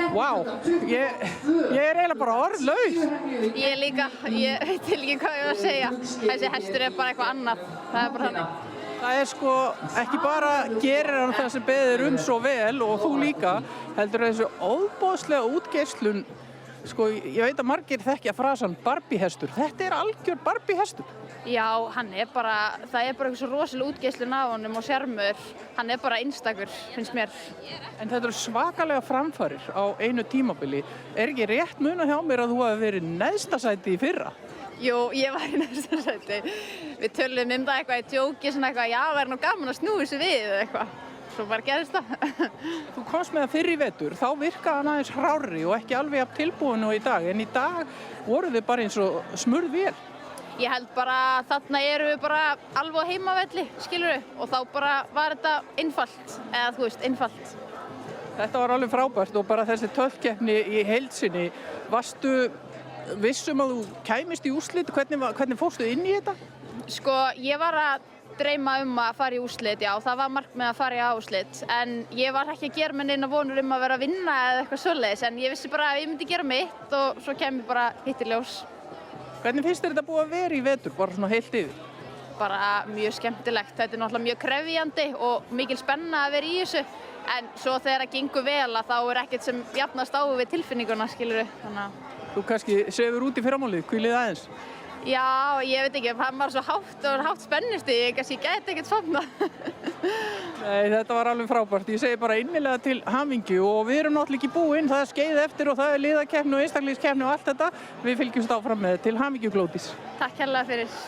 Vá, ég eiginlega bara orðlaus. Ég líka, ég veit ekki hvað ég var að segja. Þessi hestur bara eitthvað annað, það bara þannig. Það sko ekki bara gerir hann það sem beðir svo vel og þú líka, heldur þessu óbóðslega útgeislun. Sko, ég veit að margir þekkja frasan Barbie-hestur. Þetta algjör Barbie-hestur. Já, hann bara, það bara eitthvað svo rosalega útgeislun á honum og sjarmur. Hann bara einstakur, finnst mér. En þetta svakalega framfarir á einu tímabili. Ekki rétt munað hjá mér að þú hafi verið neðsta sæti í fyrra? Jú, ég var í neðsta sæti. Við töluðum það eitthvað í djóki, svona eitthvað, já, það nú gaman að snúa þessu við eða eitthvað. Svo bara gerðist það. Þú komst með það fyrr í vetur, þá virkaði hann aðeins hrárri og ekki alveg jafn tilbúin og í dag. En í dag voru þið bara eins og smurð vél. Ég held bara þarna við bara alveg á heimavelli, skilurðu, og þá bara var þetta einfalt, eða þú veist, einfalt. Þetta var alveg frábært og bara þessi töllkeppni í heild sinni, varstu vissum að þú kæmist í úrslit? Hvernig fórstu inn í þetta? Sko, ég var að dreyma að fara í úrslit, já, það var markmið að fara í úrslit, en ég var ekki að gera mér neina vonur að vera að vinna eða eitthvað svoleiðis, en ég vissi bara að ég myndi gera mitt og svo kem ég bara hitt í ljós. Hvernig finnst þér þetta búið að vera í vetur, bara svona heilt yfir? Bara mjög skemmtilegt, þetta náttúrulega mjög krefjandi og mikil spenna að vera í þessu, en svo þegar það gengur vel þá ekkert sem jafnast á við tilfinninguna, skilurðu, þannig að... Þú kannski sefur út í fyrramálið, hvílið aðeins? Já, ég veit ekki, það var svo hátt spennustig, ég gæti ekkert sofnað. Nei, þetta var alveg frábært. Ég segi bara innilega til hamingju og við erum náttúrulega ekki búin, það skeið eftir og það liðakeppni og einstaklingskeppni og allt þetta. Við fylgjumst áfram með til hamingju, Glódís. Takk hérlega fyrir.